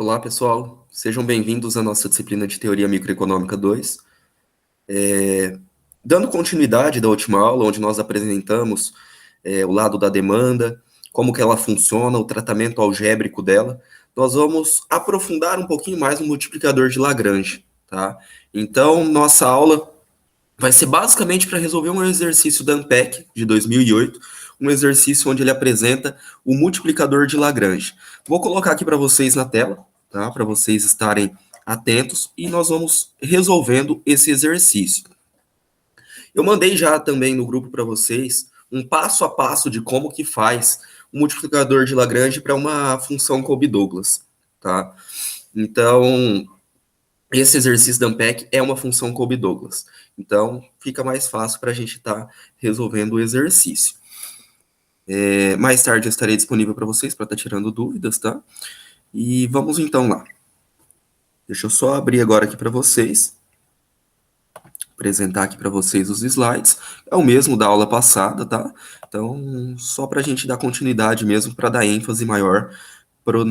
Olá, pessoal. Sejam bem-vindos à nossa disciplina de Teoria Microeconômica 2. Dando continuidade da última aula, onde nós apresentamos o lado da demanda, como que ela funciona, o tratamento algébrico dela, nós vamos aprofundar um pouquinho mais o multiplicador de Lagrange, tá? Então, nossa aula vai ser basicamente para resolver um exercício da Ampeg, de 2008, um exercício onde ele apresenta o multiplicador de Lagrange. Vou colocar aqui para vocês na tela, tá? Para vocês estarem atentos, e nós vamos resolvendo esse exercício. Eu mandei já também no grupo para vocês um passo a passo de como que faz o multiplicador de Lagrange para uma função Kolbe-Douglas, tá? Então, esse exercício da Ampeg é uma função Kolbe-Douglas. Então, fica mais fácil para a gente estar resolvendo o exercício. Mais tarde eu estarei disponível para vocês para estar tirando dúvidas, tá? E vamos então lá. Deixa eu só abrir agora aqui para vocês. Apresentar aqui para vocês os slides. É o mesmo da aula passada, tá? Então, só para a gente dar continuidade mesmo, para dar ênfase maior para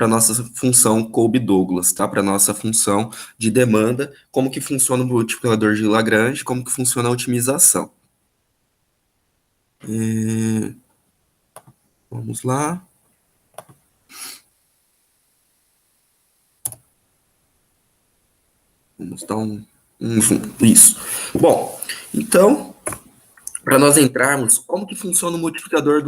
nossa função Kolbe-Douglas, tá? Para nossa função de demanda, como que funciona o multiplicador de Lagrange, como que funciona a otimização. Vamos lá. Vamos dar um zoom. Isso. Bom, então, para nós entrarmos, como que funciona o multiplicador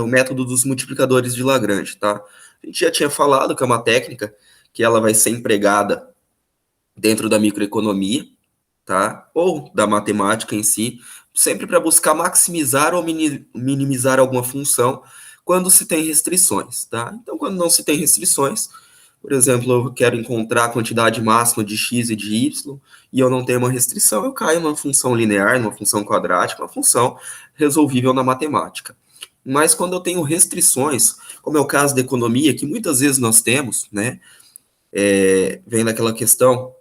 o método dos multiplicadores de Lagrange, tá? A gente já tinha falado que é uma técnica que ela vai ser empregada dentro da microeconomia, tá? Ou da matemática em si, sempre para buscar maximizar ou minimizar alguma função quando se tem restrições, tá? Então, quando não se tem restrições, por exemplo, eu quero encontrar a quantidade máxima de x e de y, e eu não tenho uma restrição, eu caio numa função linear, numa função quadrática, uma função resolvível na matemática. Mas quando eu tenho restrições, como é o caso da economia, que muitas vezes nós temos, né, vem daquela questão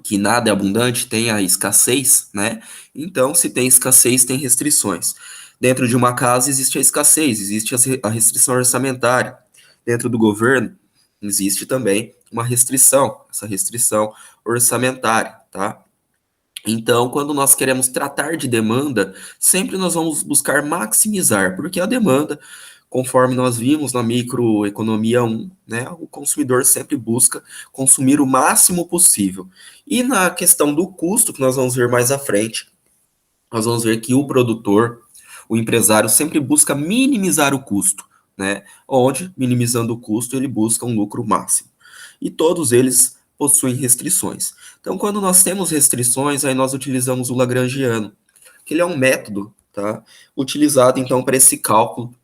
que nada é abundante, tem a escassez, né? Então, se tem escassez, tem restrições. Dentro de uma casa existe a escassez, existe a restrição orçamentária. Dentro do governo existe também uma restrição, essa restrição orçamentária, tá? Então, quando nós queremos tratar de demanda, sempre nós vamos buscar maximizar, porque a demanda, conforme nós vimos na microeconomia 1, né, o consumidor sempre busca consumir o máximo possível. E na questão do custo, que nós vamos ver mais à frente, nós vamos ver que o produtor, o empresário, sempre busca minimizar o custo, né? Onde, minimizando o custo, ele busca um lucro máximo. E todos eles possuem restrições. Então, quando nós temos restrições, aí nós utilizamos o Lagrangiano, que ele é um método, tá? Utilizado, então, para esse cálculo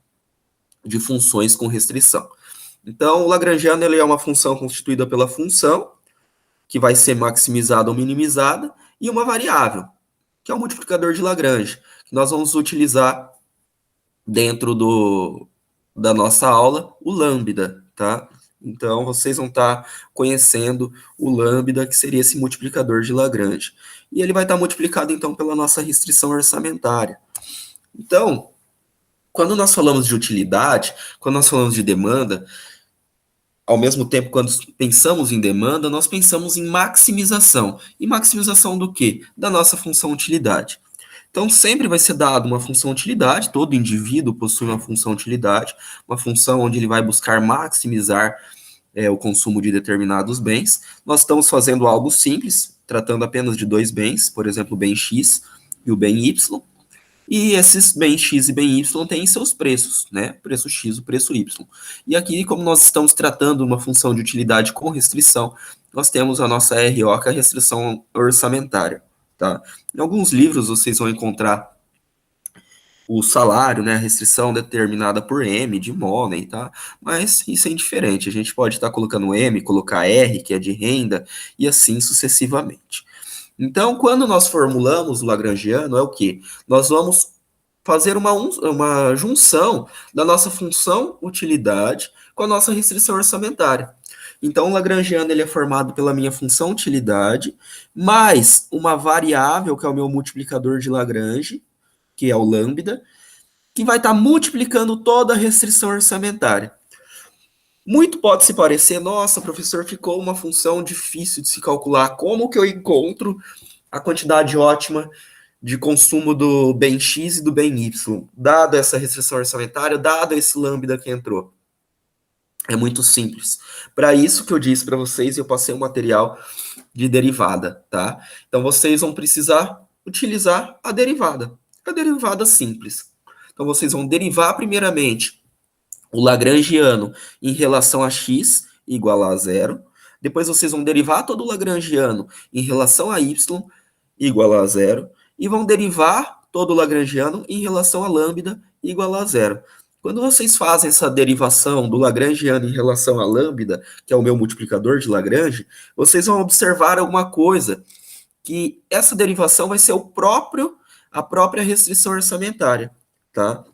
de funções com restrição. Então, o Lagrangiano ele é uma função constituída pela função, que vai ser maximizada ou minimizada, e uma variável, que é o multiplicador de Lagrange, que nós vamos utilizar dentro da nossa aula, o lambda, tá? Então, vocês vão estar conhecendo o lambda, que seria esse multiplicador de Lagrange. E ele vai estar multiplicado, então, pela nossa restrição orçamentária. Então, quando nós falamos de utilidade, quando nós falamos de demanda, ao mesmo tempo, quando pensamos em demanda, nós pensamos em maximização. E maximização do quê? Da nossa função utilidade. Então, sempre vai ser dado uma função utilidade, todo indivíduo possui uma função utilidade, uma função onde ele vai buscar maximizar o consumo de determinados bens. Nós estamos fazendo algo simples, tratando apenas de dois bens, por exemplo, o bem X e o bem Y, e esses bens X e bem Y têm seus preços, né? Preço X, o preço Y. E aqui, como nós estamos tratando uma função de utilidade com restrição, nós temos a nossa RO, que é a restrição orçamentária, tá? Em alguns livros vocês vão encontrar o salário, né, a restrição determinada por M, de money, tá? Mas isso é indiferente, a gente pode estar colocando M, colocar R, que é de renda, e assim sucessivamente. Então, quando nós formulamos o Lagrangiano, é o quê? Nós vamos fazer uma junção da nossa função utilidade com a nossa restrição orçamentária. Então, o Lagrangiano ele é formado pela minha função utilidade, mais uma variável, que é o meu multiplicador de Lagrange, que é o lambda, que vai estar multiplicando toda a restrição orçamentária. Muito pode se parecer, nossa, professor, ficou uma função difícil de se calcular. Como que eu encontro a quantidade ótima de consumo do bem X e do bem Y, dado essa restrição orçamentária, dado esse lambda que entrou? É muito simples. Para isso que eu disse para vocês, eu passei um material de derivada, tá? Então vocês vão precisar utilizar a derivada simples. Então vocês vão derivar primeiramente o lagrangiano em relação a x igual a zero. Depois vocês vão derivar todo o lagrangiano em relação a y igual a zero. E vão derivar todo o lagrangiano em relação a lambda igual a zero. Quando vocês fazem essa derivação do lagrangiano em relação a lambda, que é o meu multiplicador de Lagrange, vocês vão observar alguma coisa, que essa derivação vai ser a própria restrição orçamentária, tá?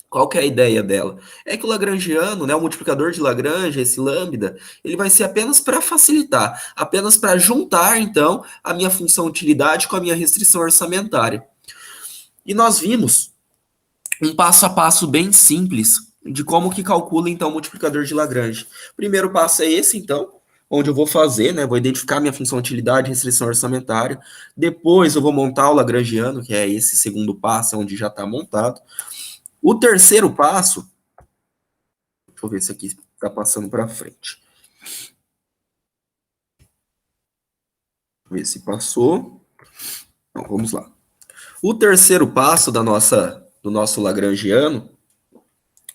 Qual que é a ideia dela? É que o lagrangiano, né, o multiplicador de Lagrange, esse lambda, ele vai ser apenas para facilitar, apenas para juntar, então, a minha função utilidade com a minha restrição orçamentária. E nós vimos um passo a passo bem simples de como que calcula, então, o multiplicador de Lagrange. O primeiro passo é esse, então, onde eu vou fazer, né, vou identificar minha função utilidade e restrição orçamentária. Depois eu vou montar o lagrangiano, que é esse segundo passo, onde já está montado. O terceiro passo, deixa eu ver se aqui está passando para frente. Ver se passou. Então, vamos lá. O terceiro passo do nosso lagrangiano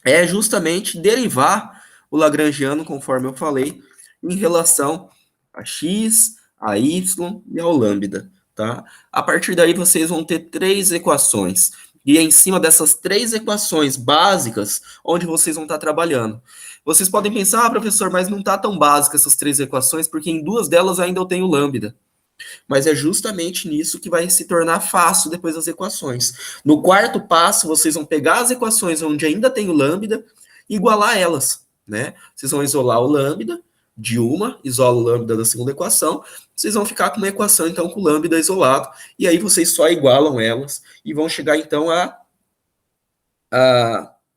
é justamente derivar o lagrangiano, conforme eu falei, em relação a x, a y e ao lambda, tá? A partir daí vocês vão ter três equações. E é em cima dessas três equações básicas onde vocês vão estar trabalhando. Vocês podem pensar, professor, mas não está tão básica essas três equações, porque em duas delas ainda eu tenho lambda. Mas é justamente nisso que vai se tornar fácil depois as equações. No quarto passo, vocês vão pegar as equações onde ainda tem o lambda e igualar elas, né? Vocês vão isolar o lambda de uma, isola o lambda da segunda equação, vocês vão ficar com uma equação, então, com o lambda isolado, e aí vocês só igualam elas e vão chegar, então, a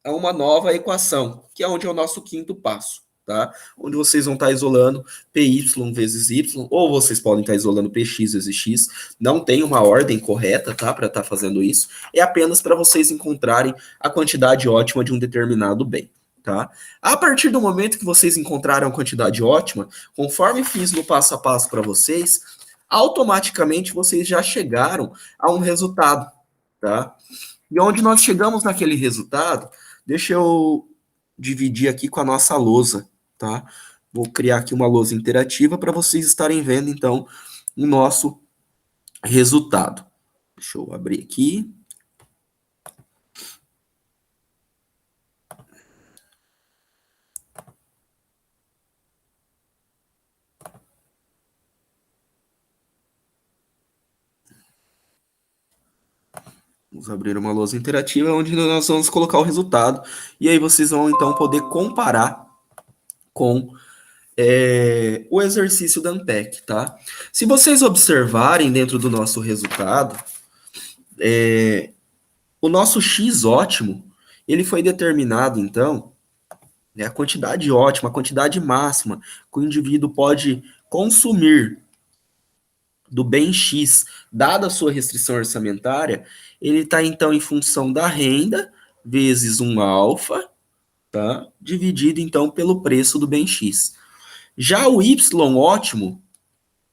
uma nova equação, que é onde é o nosso quinto passo. Tá? Onde vocês vão estar isolando py vezes y, ou vocês podem estar isolando px vezes x. Não tem uma ordem correta, tá, para estar fazendo isso. É apenas para vocês encontrarem a quantidade ótima de um determinado bem. Tá? A partir do momento que vocês encontraram a quantidade ótima, conforme fiz no passo a passo para vocês, automaticamente vocês já chegaram a um resultado. Tá? E onde nós chegamos naquele resultado, deixa eu dividir aqui com a nossa lousa, tá? Vou criar aqui uma lousa interativa para vocês estarem vendo, então, o nosso resultado. Deixa eu abrir aqui. Vamos abrir uma lousa interativa onde nós vamos colocar o resultado. E aí vocês vão, então, poder comparar com o exercício da Ampec, tá? Se vocês observarem dentro do nosso resultado, o nosso X ótimo, ele foi determinado, então, né, a quantidade ótima, a quantidade máxima que o indivíduo pode consumir do bem X, dada a sua restrição orçamentária, ele está, então, em função da renda vezes um alfa, tá? Dividido, então, pelo preço do bem X. Já o Y ótimo,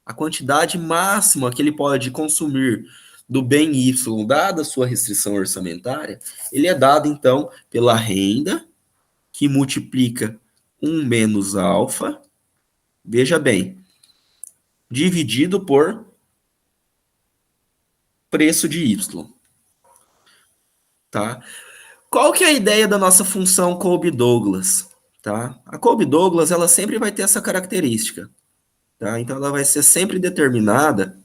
a quantidade máxima que ele pode consumir do bem Y, dada a sua restrição orçamentária, ele é dado, então, pela renda, que multiplica 1 menos alfa, veja bem, dividido por preço de Y. Tá? Qual que é a ideia da nossa função Kolbe-Douglas? Tá? A Kolbe-Douglas, ela sempre vai ter essa característica. Tá? Então, ela vai ser sempre determinada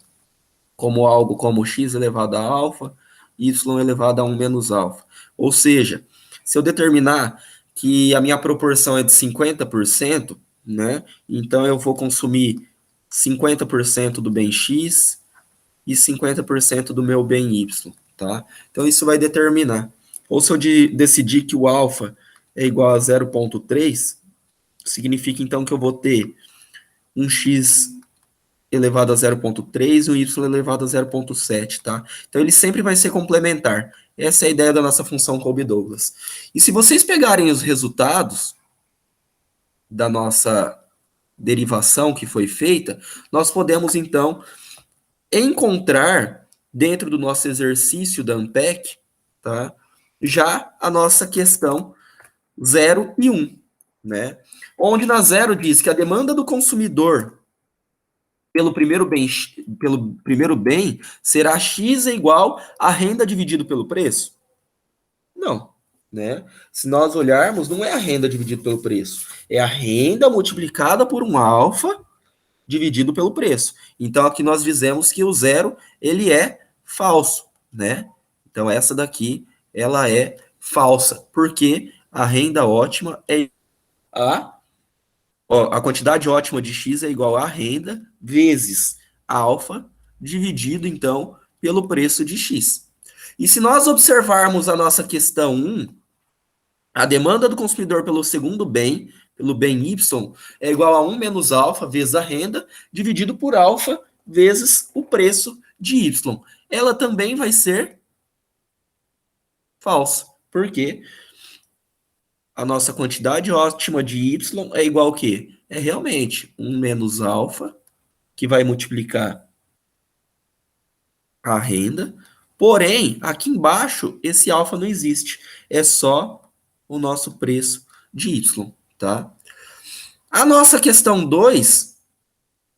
como algo como x elevado a alfa, y elevado a 1 menos alfa. Ou seja, se eu determinar que a minha proporção é de 50%, né, então eu vou consumir 50% do bem x e 50% do meu bem y, tá? Então isso vai determinar. Ou se eu decidir que o alfa é igual a 0,3, Significa, então, que eu vou ter um x elevado a 0,3 e um y elevado a 0,7, tá? Então, ele sempre vai ser complementar. Essa é a ideia da nossa função Kolbe-Douglas. E se vocês pegarem os resultados da nossa derivação que foi feita, nós podemos, então, encontrar, dentro do nosso exercício da Ampec, tá? Já a nossa questão 0 e 1, né? Onde na 0 diz que a demanda do consumidor pelo primeiro bem será x é igual à renda dividido pelo preço? Não, né? Se nós olharmos, não é a renda dividido pelo preço, é a renda multiplicada por um alfa dividido pelo preço. Então aqui nós dizemos que o 0 ele é falso, né? Então essa daqui ela é falsa, porque a renda ótima é a quantidade ótima de x é igual a renda vezes alfa dividido então pelo preço de x. E se nós observarmos a nossa questão 1, a demanda do consumidor pelo segundo bem, pelo bem y, é igual a 1 menos alfa vezes a renda, dividido por alfa vezes o preço de y. Ela também vai ser falsa. Por quê? A nossa quantidade ótima de y é igual ao quê? É realmente 1 menos alfa, que vai multiplicar a renda. Porém, aqui embaixo, esse alfa não existe. É só o nosso preço de y, tá? A nossa questão 2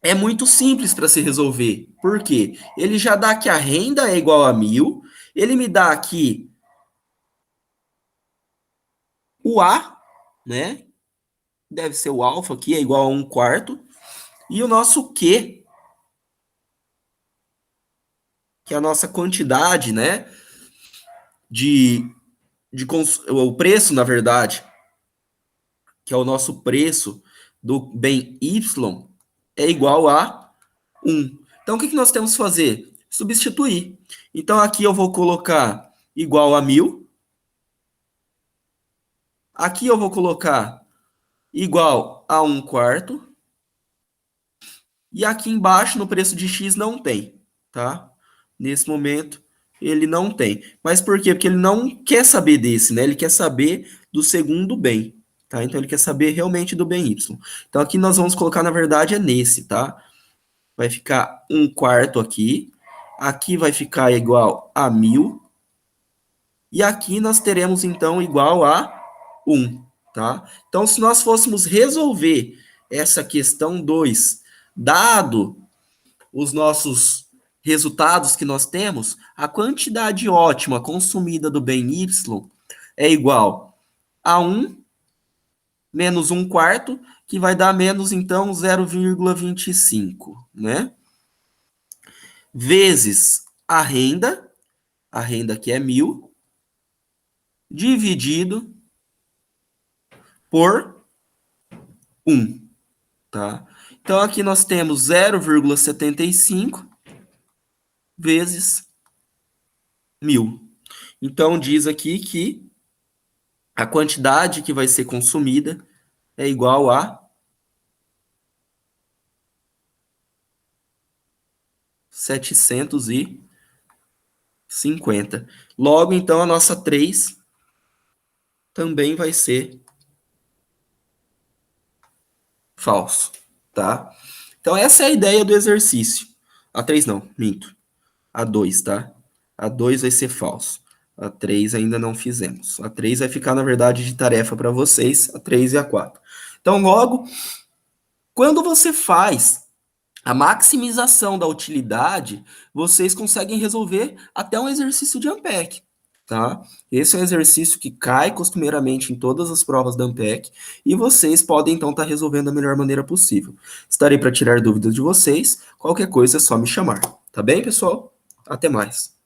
é muito simples para se resolver. Por quê? Ele já dá que a renda é igual a 1.000. Ele me dá aqui o A, né? Deve ser o alfa aqui, é igual a 1/4. E o nosso Q, que é a nossa quantidade, né? O preço, na verdade, que é o nosso preço do bem Y, é igual a 1. Então, o que nós temos que fazer? Substituir. Então, aqui eu vou colocar igual a 1.000. Aqui eu vou colocar igual a 1/4. E aqui embaixo, no preço de x, não tem, tá? Nesse momento, ele não tem. Mas por quê? Porque ele não quer saber desse, né? Ele quer saber do segundo bem, tá? Então, ele quer saber realmente do bem y. Então, aqui nós vamos colocar, na verdade, é nesse, tá? Vai ficar 1/4 aqui. Aqui vai ficar igual a 1.000. E aqui nós teremos, então, igual a 1, tá? Então, se nós fôssemos resolver essa questão 2, dado os nossos resultados que nós temos, a quantidade ótima consumida do bem y é igual a 1 menos 1/4, que vai dar menos, então, 0,25, né? Vezes a renda que é 1.000, dividido por 1, tá? Então, aqui nós temos 0,75 vezes 1.000. Então, diz aqui que a quantidade que vai ser consumida é igual a 750. Logo, então, a nossa 3 também vai ser falso, tá? Então, essa é a ideia do exercício. A 3 não, minto. A 2, tá? A 2 vai ser falso. A 3 ainda não fizemos. A 3 vai ficar, na verdade, de tarefa para vocês, a 3 e a 4. Então, logo, quando você faz a maximização da utilidade, vocês conseguem resolver até um exercício de Ampec, tá? Esse é um exercício que cai costumeiramente em todas as provas da Ampec e vocês podem, então, estar resolvendo da melhor maneira possível. Estarei para tirar dúvidas de vocês. Qualquer coisa é só me chamar. Tá bem, pessoal? Até mais.